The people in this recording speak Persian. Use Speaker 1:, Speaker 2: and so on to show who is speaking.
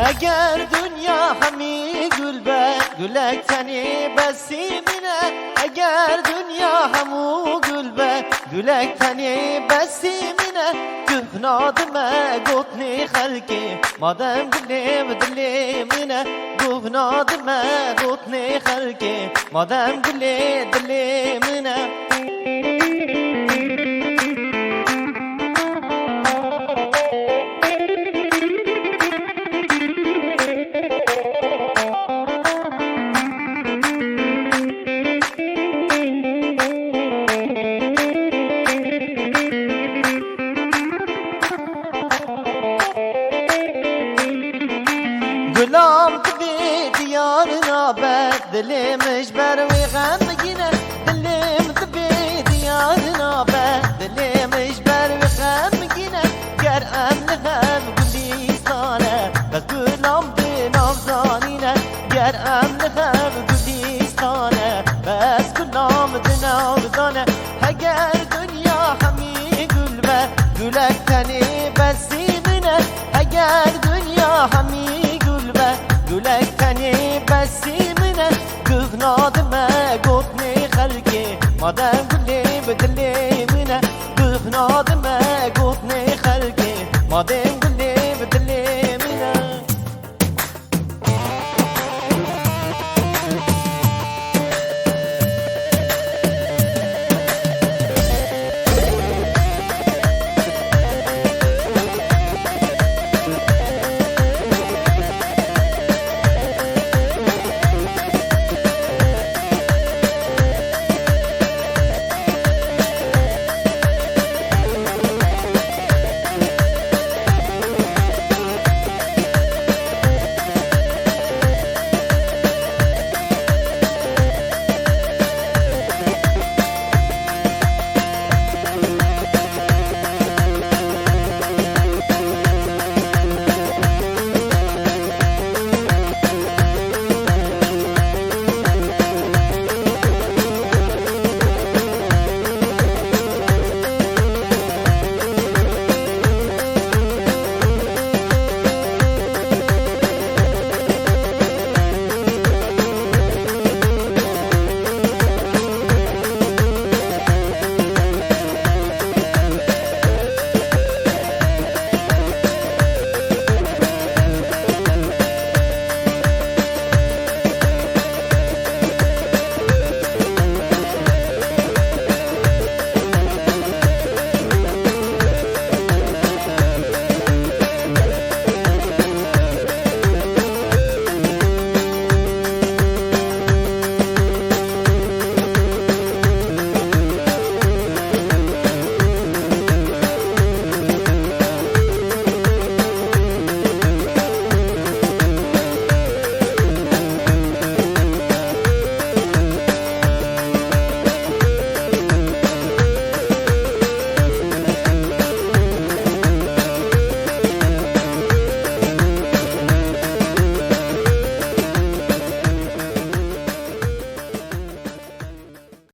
Speaker 1: اگر دنیا همی گل به گلک تنی بسیمینه اگر دنیا همو گل به گلک تنی بسیمینه گفنادمه گفتنی خلکی مادم گلیم دلیمینه گفنادمه گفتنی خلکی مادم گلی دلیمینه گلام تبی دیار نابد دلمش بروی غم بگینه دلم تبی دیار نابد دلمش بروی غم بگینه گر امن هم گلیستانه بس گلام دلم زانینه گر امن هم گلیستانه بس گلام دلم زانه اگر دنیا همی گل به گلک تنی بسی بینه اگر